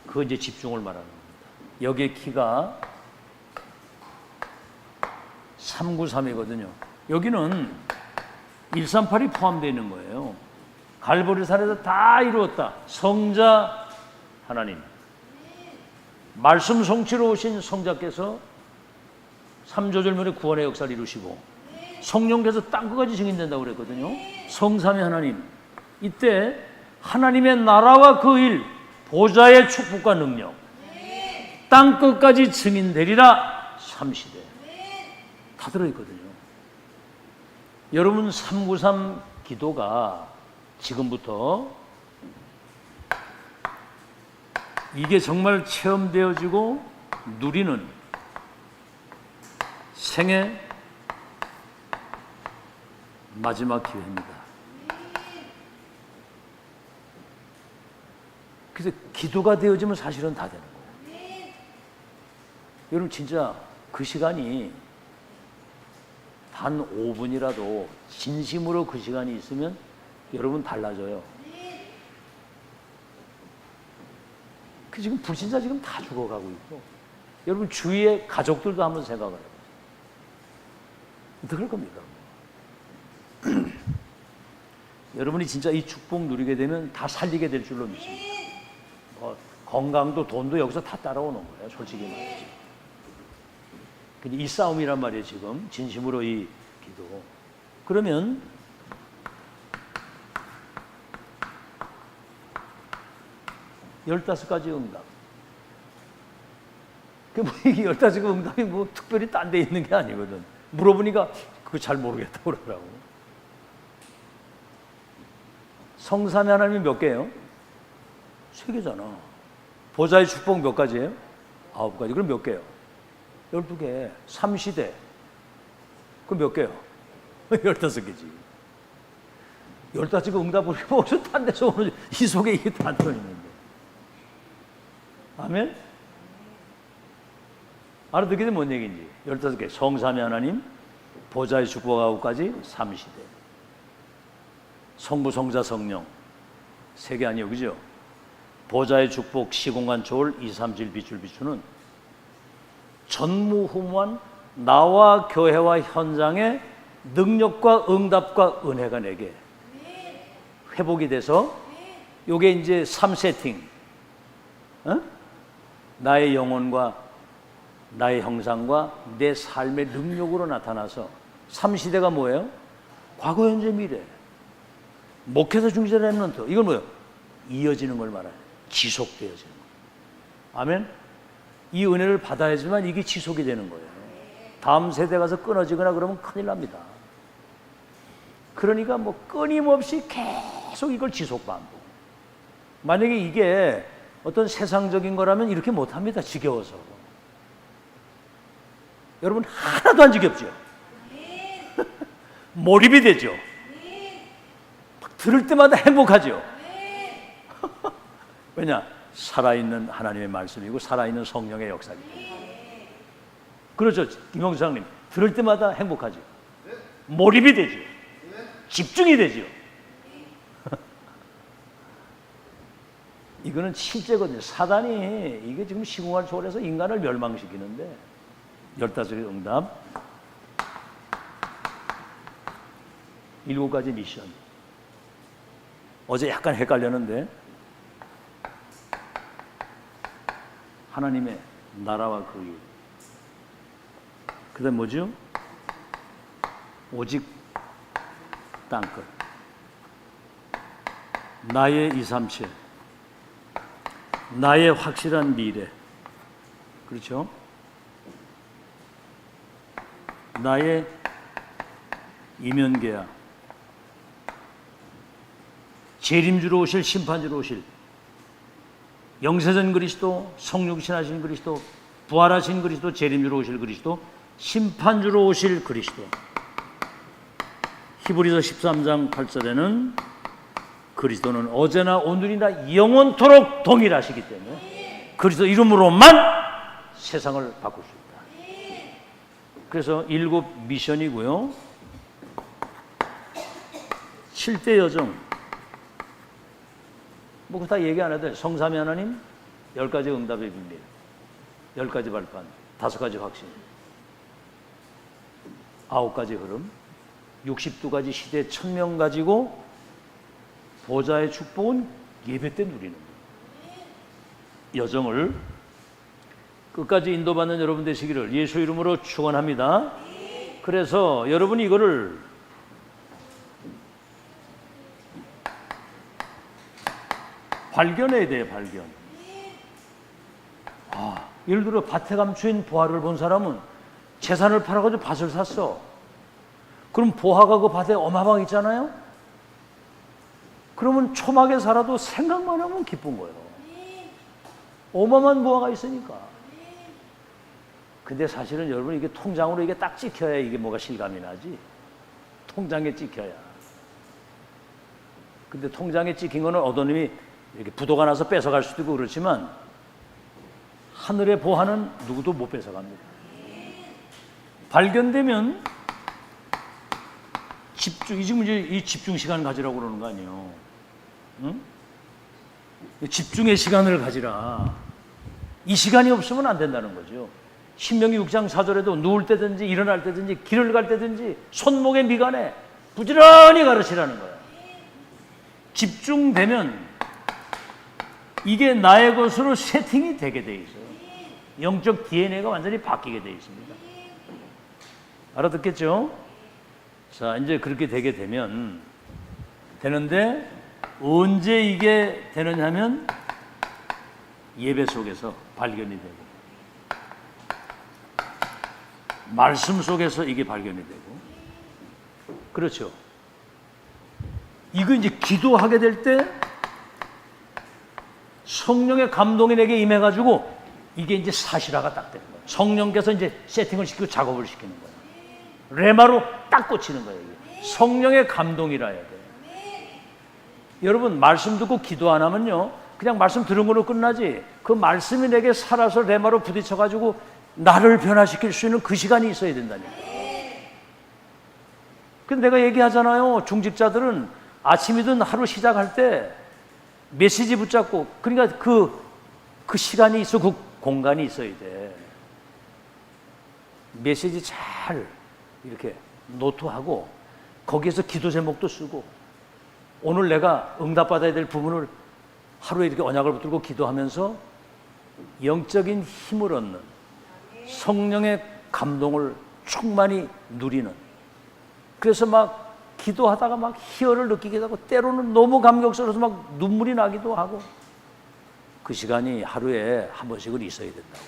그거 이제 집중을 말하는 겁니다. 여기에 키가 393이거든요. 여기는 138이 포함되어 있는 거예요. 갈보리산에서 다 이루었다. 성자 하나님. 말씀 성취로 오신 성자께서 3조절면의 구원의 역사를 이루시고 성령께서 땅끝까지 증인된다고 그랬거든요. 성삼위 하나님. 이때 하나님의 나라와 그 일, 보좌의 축복과 능력, 땅끝까지 증인되리라. 3시대. 다 들어있거든요. 여러분 393 기도가 지금부터 이게 정말 체험되어지고 누리는 생애 마지막 기회입니다. 그래서 기도가 되어지면 사실은 다 되는 거예요. 여러분 진짜 그 시간이 단 5분이라도 진심으로 그 시간이 있으면 여러분 달라져요. 그 지금 불신자 지금 다 죽어가고 있고 여러분 주위의 가족들도 한번 생각을 해요. 어떻게 할 겁니까? 여러분이 진짜 이 축복 누리게 되면 다 살리게 될 줄로 믿습니다. 건강도 돈도 여기서 다 따라오는 거예요. 솔직히 말이죠. 근데 이 싸움이란 말이에요. 지금 진심으로 이 기도. 그러면 15가지 응답. 뭐 이게 15개 응답이 뭐 특별히 딴 데 있는 게 아니거든. 물어보니까 그거 잘 모르겠다고 그러더라고. 성삼위 하나님이 몇 개예요? 3개잖아. 보좌의 축복 몇 가지예요? 9가지. 그럼 몇 개예요? 12개. 삼시대. 그럼 몇 개요? 15개지. 15개 응답을 어디서 딴 데서 오늘 이 속에 이게 다 들어있는데. 아멘? 알아듣게 되면 뭔 얘기인지. 15개. 성삼위 하나님, 보좌의 축복 9가지, 삼시대. 성부, 성자, 성령. 3개 아니에요. 그죠? 보좌의 축복, 시공간, 초월, 2, 3, 7, 빛줄, 비추는 전무후무한 나와 교회와 현장의 능력과 응답과 은혜가 내게 회복이 돼서 요게 이제 3세팅. 나의 영혼과 나의 형상과 내 삶의 능력으로 나타나서 3시대가 뭐예요? 과거, 현재, 미래. 목회자, 중재, 렘넌트. 이건 뭐예요? 이어지는 걸 말해요. 지속되어지는 거. 아멘? 이 은혜를 받아야지만 이게 지속이 되는 거예요. 다음 세대 가서 끊어지거나 그러면 큰일 납니다. 그러니까 뭐 끊임없이 계속 이걸 지속 반복. 만약에 이게 어떤 세상적인 거라면 이렇게 못합니다. 지겨워서. 여러분 하나도 안 지겹죠? 몰입이 되죠? 들을 때마다 행복하죠? 왜냐? 살아있는 하나님의 말씀이고 살아있는 성령의 역사이기 때문에. 그렇죠, 김영수장님. 들을 때마다 행복하죠? 몰입이 되죠? 집중이 되죠? 이거는 실제거든요. 사단이 이게 지금 시공을 초월해서 인간을 멸망시키는데 15개 응답, 7가지 미션. 어제 약간 헷갈렸는데 하나님의 나라와 그 일. 그 다음 뭐죠? 오직 땅끝. 나의 2, 3, 7. 나의 확실한 미래. 그렇죠? 나의 이면계약. 재림주로 오실, 심판주로 오실 영세전 그리스도, 성육신하신 그리스도, 부활하신 그리스도, 재림주로 오실 그리스도, 심판주로 오실 그리스도. 히브리서 13장 8절에는 그리스도는 어제나 오늘이나 영원토록 동일하시기 때문에 그리스도 이름으로만 세상을 바꿀 수 있다. 그래서 7 미션이고요. 7대 여정. 뭐 그거 다 얘기 안 해도 돼. 성삼위 하나님, 10가지 응답의 비밀, 10가지 발판, 5가지 확신, 9가지 흐름, 62가지 시대 1000명 가지고 보좌의 축복은 예배 때 누리는 거예요. 여정을 끝까지 인도받는 여러분 되시기를 예수 이름으로 축원합니다. 그래서 여러분이 이거를 발견해야 돼요. 발견. 예를 들어 밭에 감추인 보화를 본 사람은 재산을 팔아가지고 밭을 샀어. 그럼 보화가 그 밭에 어마어마하게 있잖아요. 그러면 초막에 살아도 생각만 하면 기쁜 거예요. 어마어마한 보화가 있으니까. 근데 사실은 여러분 이게 통장으로 이게 딱 찍혀야 이게 뭐가 실감이 나지. 통장에 찍혀야. 근데 통장에 찍힌 거는 어떤 놈이 이렇게 부도가 나서 뺏어갈 수도 있고 그렇지만 하늘의 보화는 누구도 못 뺏어갑니다. 발견되면 집중, 지금 이제 이 집중 시간 가지라고 그러는 거 아니에요. 응? 집중의 시간을 가지라. 이 시간이 없으면 안 된다는 거죠. 신명기 6장 4절에도 누울 때든지 일어날 때든지 길을 갈 때든지 손목에 미간에 부지런히 가르치라는 거예요. 집중되면 이게 나의 것으로 세팅이 되게 돼 있어요. 영적 DNA가 완전히 바뀌게 돼 있습니다. 알아듣겠죠? 자, 이제 그렇게 되게 되는데 언제 이게 되느냐면 예배 속에서 발견이 되고 말씀 속에서 이게 발견이 되고, 그렇죠. 이거 이제 기도하게 될 때 성령의 감동이 내게 임해가지고 이게 이제 사실화가 딱 되는 거예요. 성령께서 이제 세팅을 시키고 작업을 시키는 거예요. 레마로 딱 꽂히는 거예요. 이게. 성령의 감동이라 해야 돼요. 여러분, 말씀 듣고 기도 안 하면요, 그냥 말씀 들은 걸로 끝나지, 그 말씀이 내게 살아서 레마로 부딪혀가지고 나를 변화시킬 수 있는 그 시간이 있어야 된다니까요. 근데 내가 얘기하잖아요. 중직자들은 아침이든 하루 시작할 때 메시지 붙잡고, 그러니까 그 시간이 있어, 그 공간이 있어야 돼. 메시지 잘 이렇게 노트하고 거기에서 기도 제목도 쓰고, 오늘 내가 응답받아야 될 부분을 하루에 이렇게 언약을 붙들고 기도하면서 영적인 힘을 얻는, 성령의 감동을 충만히 누리는, 그래서 막 기도하다가 막 희열을 느끼기도 하고 때로는 너무 감격스러워서 막 눈물이 나기도 하고, 그 시간이 하루에 한 번씩은 있어야 된다고.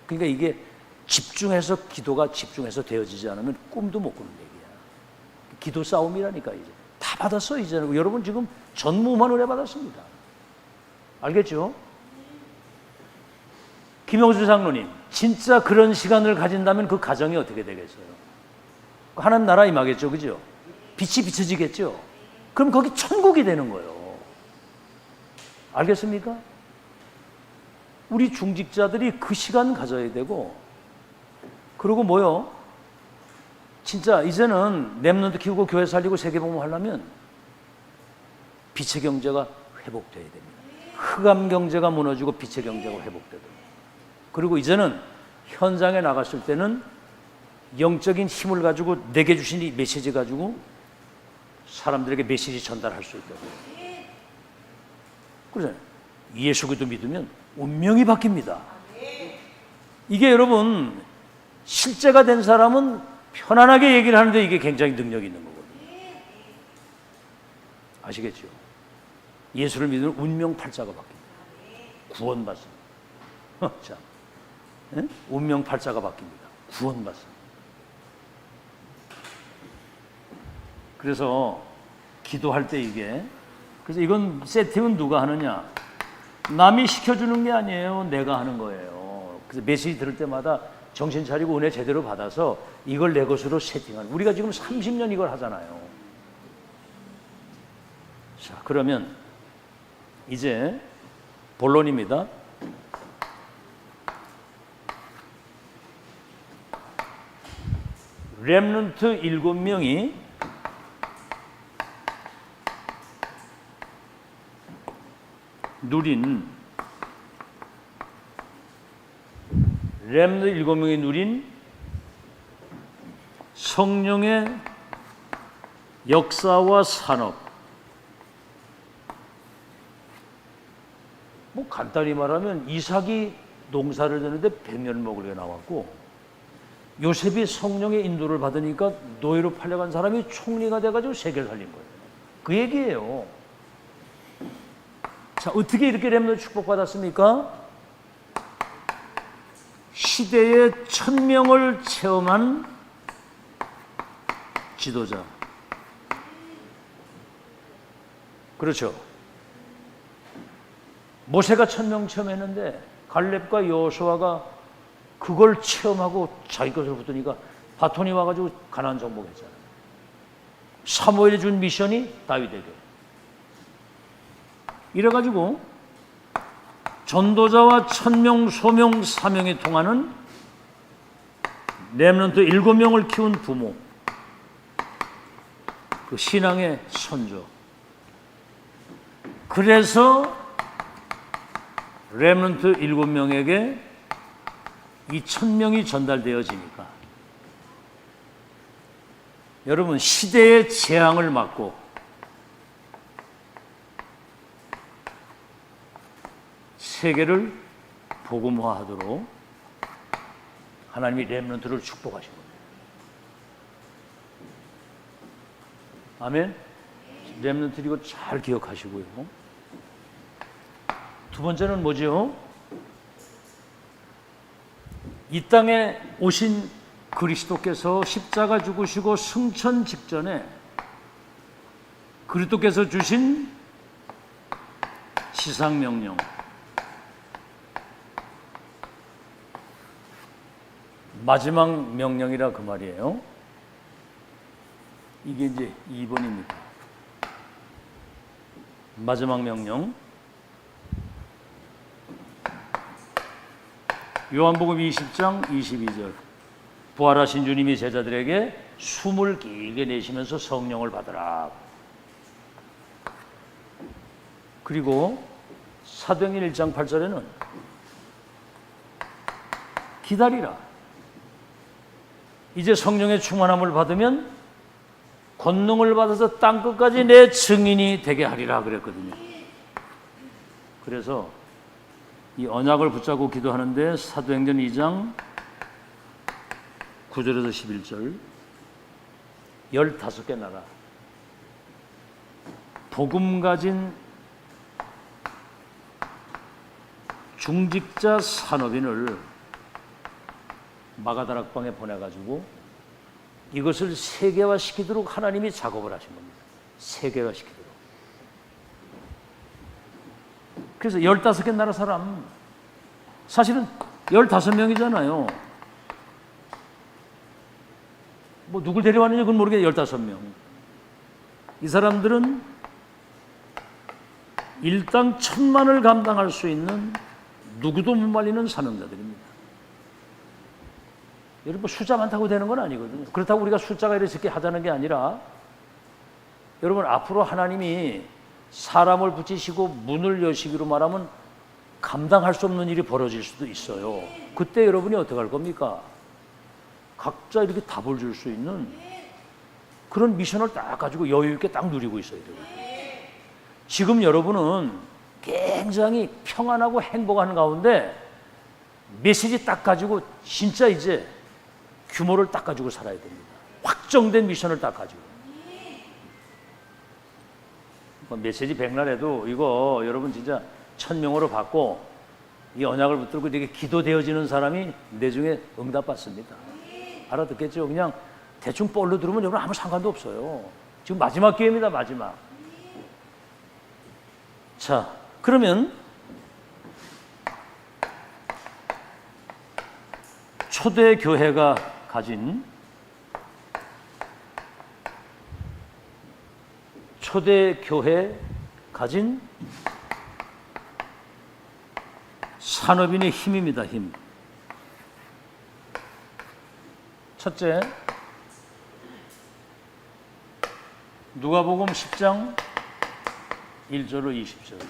그러니까 이게 집중해서, 기도가 집중해서 되어지지 않으면 꿈도 못 꾸는 얘기야. 기도 싸움이라니까. 이제 다 받았어. 이제는 여러분 지금 전무후무한 은혜 받았습니다. 알겠죠? 김영수 장로님, 진짜 그런 시간을 가진다면 그 가정이 어떻게 되겠어요? 하나님 나라 임하겠죠, 그죠? 빛이 비춰지겠죠? 그럼 거기 천국이 되는 거예요. 알겠습니까? 우리 중직자들이 그 시간 가져야 되고, 그리고 뭐요? 진짜 이제는 렘넌트 키우고 교회 살리고 세계복음 하려면 빛의 경제가 회복돼야 됩니다. 흑암 경제가 무너지고 빛의 경제가 회복되도록. 그리고 이제는 현장에 나갔을 때는 영적인 힘을 가지고 내게 주신 이 메시지 가지고 사람들에게 메시지 전달할 수 있다고. 그러잖아요. 예수 그리스도 믿으면 운명이 바뀝니다. 이게 여러분 실제가 된 사람은 편안하게 얘기를 하는데 이게 굉장히 능력이 있는 거거든요. 아시겠죠? 예수를 믿으면 운명 팔자가 바뀝니다. 구원받습니다. 자, 네? 운명 팔자가 바뀝니다. 구원받습니다. 그래서 기도할 때 이게, 그래서 이건 세팅은 누가 하느냐? 남이 시켜주는 게 아니에요. 내가 하는 거예요. 그래서 메시지 들을 때마다 정신 차리고 은혜 제대로 받아서 이걸 내 것으로 세팅하는. 우리가 지금 30년 이걸 하잖아요. 자, 그러면 이제 본론입니다. 렘넌트 7명이 누린, 렘넌트 7명이 누린 성령의 역사와 산업. 뭐 간단히 말하면 이삭이 농사를 짓는데 100년 먹으려 나왔고, 요셉이 성령의 인도를 받으니까 노예로 팔려간 사람이 총리가 돼가지고 세계를 살린 거예요. 그 얘기예요. 자, 어떻게 이렇게 렘넌트 축복받았습니까? 시대의 1000명을 체험한 지도자. 그렇죠. 모세가 1000명 체험했는데 갈렙과 여호수아가 그걸 체험하고 자기 것으로 붙으니까 바톤이 와가지고 가나안 정복했잖아요. 사무엘이 준 미션이 다윗에게. 이래가지고 전도자와 1000명, 소명, 사명이 통하는 렘넌트 7명을 키운 부모, 그 신앙의 선조. 그래서 렘넌트 7명에게 이 1000명이 전달되어지니까 여러분 시대의 재앙을 막고 세계를 복음화하도록 하나님이 렘넌트를 축복하신 겁니다. 아멘. 렘넌트 이거 잘 기억하시고요. 두 번째는 뭐죠? 이 땅에 오신 그리스도께서 십자가 죽으시고 승천 직전에 그리스도께서 주신 지상명령, 마지막 명령이라 그 말이에요. 이게 이제 2번입니다. 마지막 명령. 요한복음 20장 22절. 부활하신 주님이 제자들에게 숨을 길게 내쉬면서 성령을 받으라. 그리고 사도행전 1장 8절에는 기다리라. 이제 성령의 충만함을 받으면 권능을 받아서 땅끝까지 내 증인이 되게 하리라 그랬거든요. 그래서 이 언약을 붙잡고 기도하는데 사도행전 2장 9절에서 11절 15개 나라 복음 가진 중직자 산업인을 마가다락방에 보내가지고 이것을 세계화시키도록 하나님이 작업을 하신 겁니다. 세계화시키도록. 그래서 15개 나라 사람, 사실은 15명이잖아요. 뭐 누굴 데려왔는지 그건 모르겠는데 15명. 이 사람들은 일당 1000만을 감당할 수 있는 누구도 못 말리는 사명자들입니다. 여러분 뭐 숫자 많다고 되는 건 아니거든요. 그렇다고 우리가 숫자가 이렇게 하자는 게 아니라 여러분 앞으로 하나님이 사람을 붙이시고 문을 여시기로 말하면 감당할 수 없는 일이 벌어질 수도 있어요. 그때 여러분이 어떻게 할 겁니까? 각자 이렇게 답을 줄 수 있는 그런 미션을 딱 가지고 여유 있게 딱 누리고 있어야 돼요. 지금 여러분은 굉장히 평안하고 행복한 가운데 메시지 딱 가지고 진짜 이제 규모를 딱 가지고 살아야 됩니다. 확정된 미션을 딱 가지고. 메시지 백날에도 이거 여러분 진짜 1000명으로 받고 이 언약을 붙들고 이렇게 기도되어지는 사람이 내 중에 응답받습니다. 알아듣겠죠? 그냥 대충 뻘로 들으면 여러분 아무 상관도 없어요. 지금 마지막 기회입니다. 마지막. 자, 그러면 초대 교회가 가진 산업인의 힘입니다. 힘. 첫째, 누가복음 10장 1절로 20절.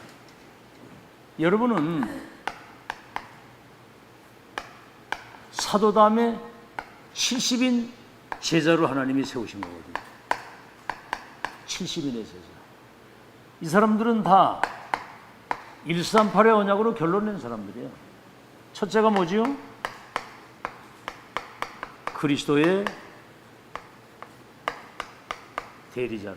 여러분은 사도 다음에 70인 제자로 하나님이 세우신 거거든요. 70인의 제자. 이 사람들은 다 138의 언약으로 결론낸 사람들이에요. 첫째가 뭐지요? 그리스도의 대리자로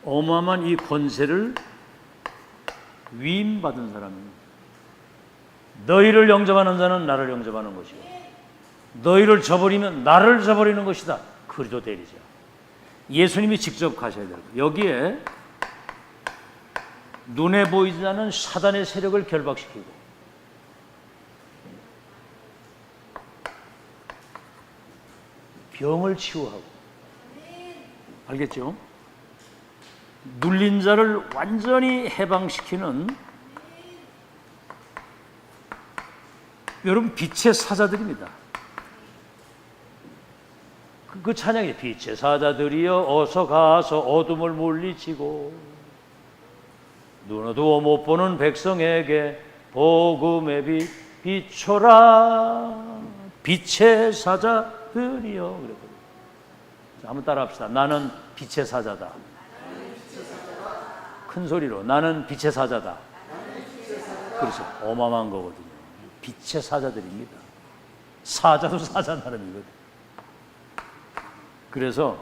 어마어마한 이 권세를 위임받은 사람입니다. 너희를 영접하는 자는 나를 영접하는 것이고 너희를 저버리면 나를 저버리는 것이다. 그리스도 대리자. 예수님이 직접 가셔야 돼요. 여기에 눈에 보이지 않는 사단의 세력을 결박시키고 병을 치유하고, 알겠죠? 눌린 자를 완전히 해방시키는 여러분 빛의 사자들입니다. 그 찬양이 빛의 사자들이여 어서 가서 어둠을 물리치고 눈어도 못 보는 백성에게 복음의 빛 비춰라. 빛의 사자들이여. 그랬거든요. 자, 한번 따라합시다. 나는 빛의 사자다. 큰 소리로 나는 빛의 사자다. 그래서 어마어마한 거거든요. 빛의 사자들입니다. 사자도 사자 나름이거든요. 그래서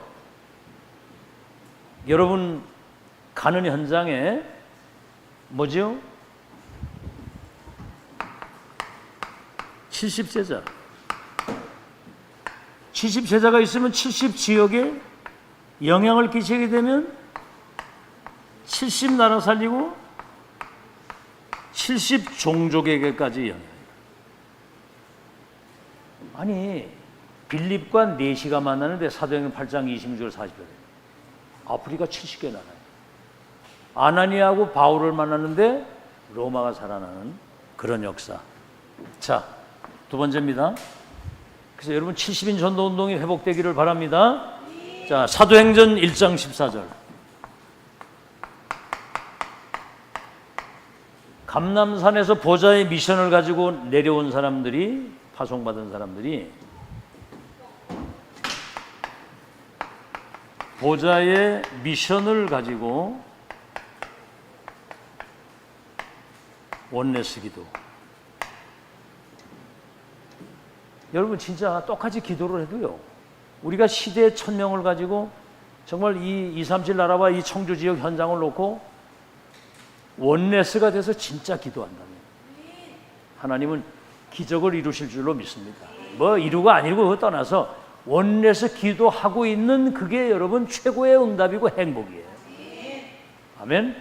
여러분 가는 현장에 뭐죠? 70제자 70세자가 있으면 70지역에 영향을 끼치게 되면 70나라 살리고 70종족에게까지 영향을. 아니 빌립과 네시가 만나는데 사도행전 8장 26절 40절에 아프리카 70개 나라예요. 아나니아하고 바울을 만났는데 로마가 살아나는 그런 역사. 자, 두 번째입니다. 그래서 여러분 70인 전도운동이 회복되기를 바랍니다. 자, 사도행전 1장 14절. 감람산에서 보좌의 미션을 가지고 내려온 사람들이, 파송받은 사람들이 보좌의 미션을 가지고 원내스 기도. 여러분 진짜 똑같이 기도를 해도요, 우리가 시대의 1000명을 가지고 정말 이 237 나라와 이 청주 지역 현장을 놓고 원내스가 돼서 진짜 기도한다면 하나님은 기적을 이루실 줄로 믿습니다. 뭐 이루고 아니고 떠나서 원내스 기도하고 있는 그게 여러분 최고의 응답이고 행복이에요. 아멘.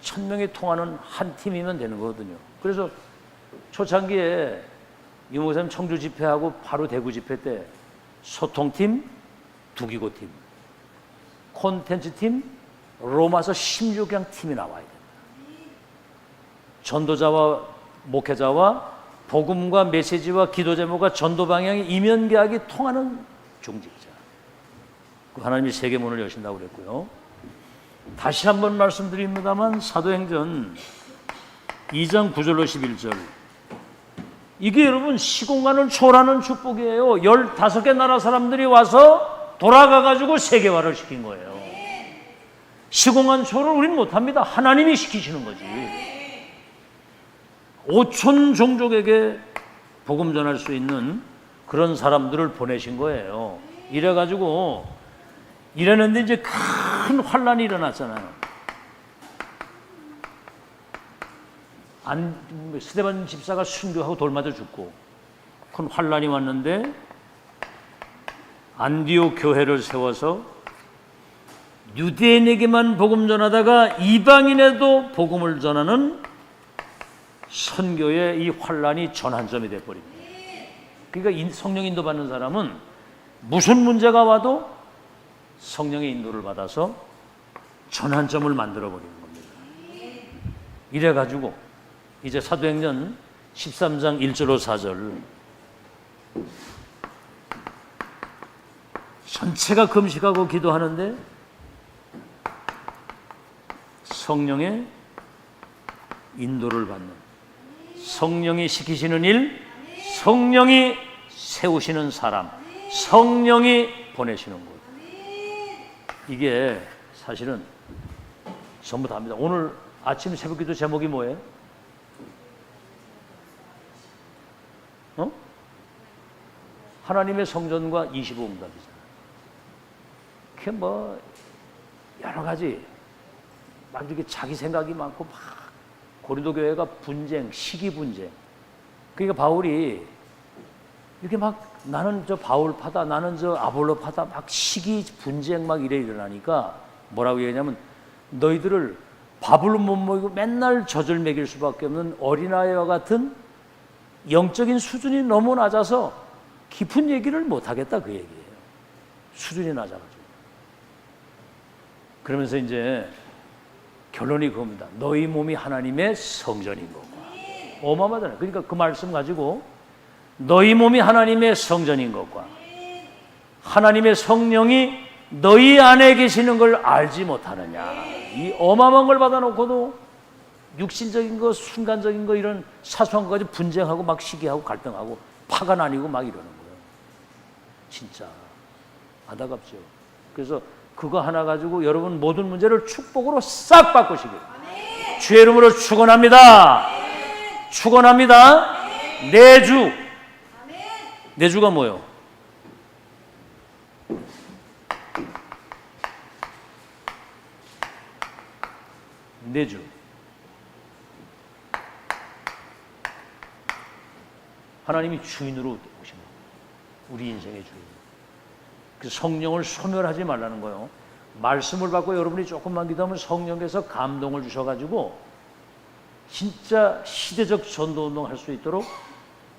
1000명이 통하는 한 팀이면 되는 거거든요. 그래서 초창기에 유목사님 청주 집회하고 바로 대구 집회 때 소통팀, 두기고팀, 콘텐츠팀, 로마서 16강 팀이 나와야 됩니다. 전도자와 목회자와 복음과 메시지와 기도 제목과 전도 방향이 이면개하기 통하는 중직자. 그 하나님이 세계 문을 여신다고 그랬고요. 다시 한번 말씀드립니다만 사도행전 2장 9절로 11절. 이게 여러분 시공간을 초월하는 축복이에요. 15개 나라 사람들이 와서 돌아가가지고 세계화를 시킨 거예요. 시공간 초월을 우리는 못합니다. 하나님이 시키시는 거지. 5천 종족에게 복음 전할 수 있는 그런 사람들을 보내신 거예요. 이래가지고 이랬는데 이제 큰 환란이 일어났잖아요. 스데반 집사가 순교하고 돌 맞아 죽고 큰 환란이 왔는데 안디옥 교회를 세워서 유대인에게만 복음 전하다가 이방인에도 복음을 전하는 선교의 이 환란이 전환점이 돼버립니다. 그러니까 성령 인도 받는 사람은 무슨 문제가 와도 성령의 인도를 받아서 전환점을 만들어 버리는 겁니다. 이래가지고 이제 사도행전 13장 1절로 4절 전체가 금식하고 기도하는데 성령의 인도를 받는, 성령이 시키시는 일, 성령이 세우시는 사람, 성령이 보내시는 곳. 이게 사실은 전부 다입니다. 오늘 아침 새벽기도 제목이 뭐예요? 하나님의 성전과 25응답이잖아요. 그게 뭐 여러 가지 막 이렇게 자기 생각이 많고 막 고린도 교회가 분쟁, 시기 분쟁. 그러니까 바울이 이렇게 막 나는 저 바울파다, 나는 저 아볼로파다, 막 시기 분쟁 막 이래 일어나니까 뭐라고 얘기하냐면 너희들을 밥을 못 먹이고 맨날 젖을 먹일 수밖에 없는 어린아이와 같은 영적인 수준이 너무 낮아서 깊은 얘기를 못 하겠다 그 얘기예요. 수준이 낮아가지고. 그러면서 이제 결론이 그겁니다. 너희 몸이 하나님의 성전인 거고. 어마어마하잖아요. 그러니까 그 말씀 가지고 너희 몸이 하나님의 성전인 것과 하나님의 성령이 너희 안에 계시는 걸 알지 못하느냐. 이 어마어마한 걸 받아놓고도 육신적인 거, 순간적인 거 이런 사소한 것까지 분쟁하고 막 시기하고 갈등하고 파가 나뉘고 막 이러는 거예요. 진짜 안타깝죠. 그래서 그거 하나 가지고 여러분 모든 문제를 축복으로 싹 바꾸시길 주의 이름으로 축원합니다. 축원합니다. 내주. 내주가 뭐예요? 내주. 하나님이 주인으로 오신 거예요. 우리 인생의 주인. 그 성령을 소멸하지 말라는 거예요. 말씀을 받고 여러분이 조금만 기도하면 성령께서 감동을 주셔가지고 진짜 시대적 전도운동 할 수 있도록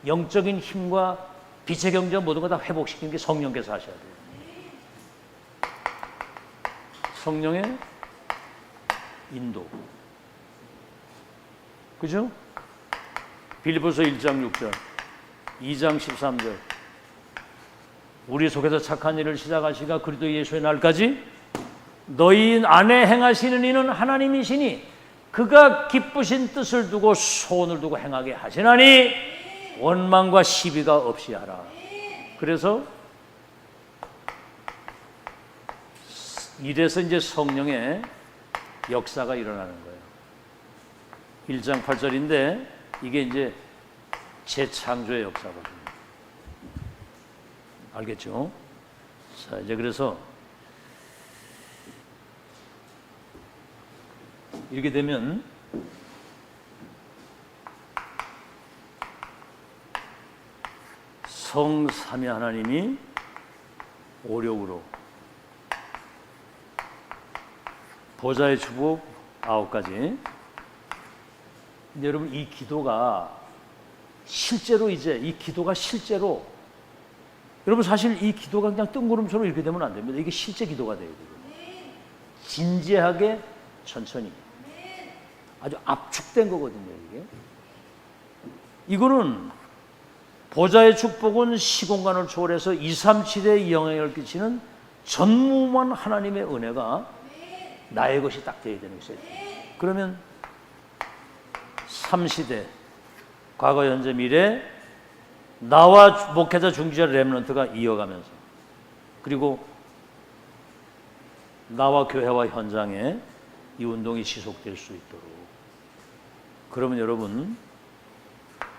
영적인 힘과 빛의 경제 모든 거 다 회복시키는 게 성령께서 하셔야 돼요. 성령의 인도. 그죠? 빌립보서 1장 6절, 2장 13절. 우리 속에서 착한 일을 시작하시가 그리스도 예수의 날까지 너희 안에 행하시는 이는 하나님이시니 그가 기쁘신 뜻을 두고 소원을 두고 행하게 하시나니 원망과 시비가 없이 하라. 그래서 이래서 이제 성령의 역사가 일어나는 거예요. 1장 8절인데 이게 이제 재창조의 역사거든요. 알겠죠? 자, 이제 그래서 이렇게 되면 성삼위 하나님이 오력으로 보좌의 축복 9가지. 근데 여러분 이 기도가 실제로 이제 이 기도가 실제로 여러분 사실 이 기도가 그냥 뜬구름처럼 이렇게 되면 안 됩니다. 이게 실제 기도가 돼야 되거든요. 진지하게 천천히 아주 압축된 거거든요. 이게 이거는 보좌의 축복은 시공간을 초월해서 2, 3, 7에 영향을 끼치는 전무한 하나님의 은혜가 나의 것이 딱 되어야 되는 것이에요. 그러면 3시대 과거, 현재, 미래 나와 목회자, 중지자, 렘넌트가 이어가면서 그리고 나와 교회와 현장에 이 운동이 지속될 수 있도록. 그러면 여러분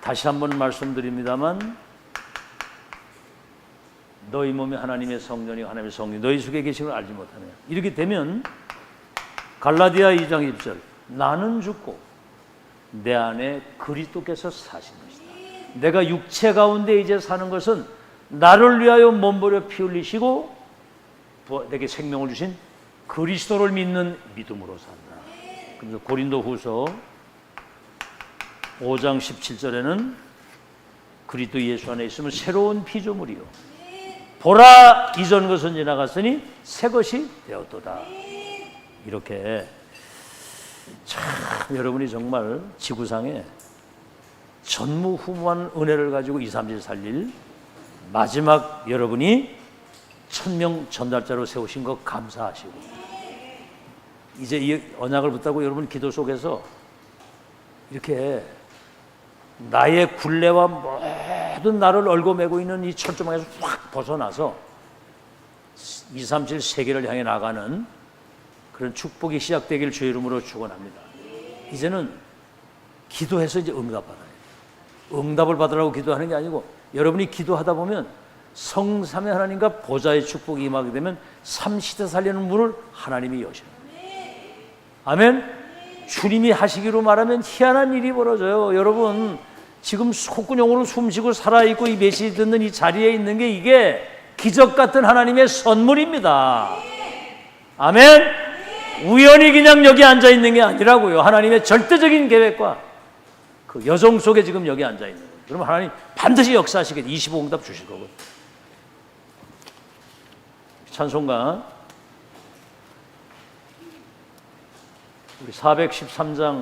다시 한번 말씀드립니다만 너희 몸이 하나님의 성전이 하나님의 성리 너희 속에 계신 걸 알지 못하네. 이렇게 되면 갈라디아 2장 1절 나는 죽고 내 안에 그리스도께서 사신 것이다. 내가 육체 가운데 이제 사는 것은 나를 위하여 몸버려 피 흘리시고 내게 생명을 주신 그리스도를 믿는 믿음으로 산다. 그래서 고린도후서 5장 17절에는 그리스도 예수 안에 있으면 새로운 피조물이요 보라 이전 것은 지나갔으니 새 것이 되었도다. 이렇게 참 여러분이 정말 지구상에 전무후무한 은혜를 가지고 2, 3일 살릴 마지막 여러분이 1000명 전달자로 세우신 것 감사하시고 이제 이 언약을 붙잡고 여러분 기도 속에서 이렇게 나의 굴레와 모든 나를 얽어매고 있는 이 철조망에서 확 벗어나서 2, 3, 7 세계를 향해 나가는 그런 축복이 시작되길 주의 이름으로 축원합니다. 이제는 기도해서 이제 응답받아요. 응답을 받으라고 기도하는 게 아니고 여러분이 기도하다 보면 성삼위 하나님과 보좌의 축복이 임하게 되면 3시대 살리는 문을 하나님이 여시는 거예요. 아멘. 주님이 하시기로 말하면 희한한 일이 벌어져요. 여러분 지금 콧구녕으로 숨쉬고 살아있고 이 메시지 듣는 이 자리에 있는 게 이게 기적 같은 하나님의 선물입니다. 아멘. 우연히 그냥 여기 앉아있는 게 아니라고요. 하나님의 절대적인 계획과 그 여정 속에 지금 여기 앉아있는 거예요. 그러면 하나님 반드시 역사하시겠 25응답 주실 거고요. 찬송가 우리 413장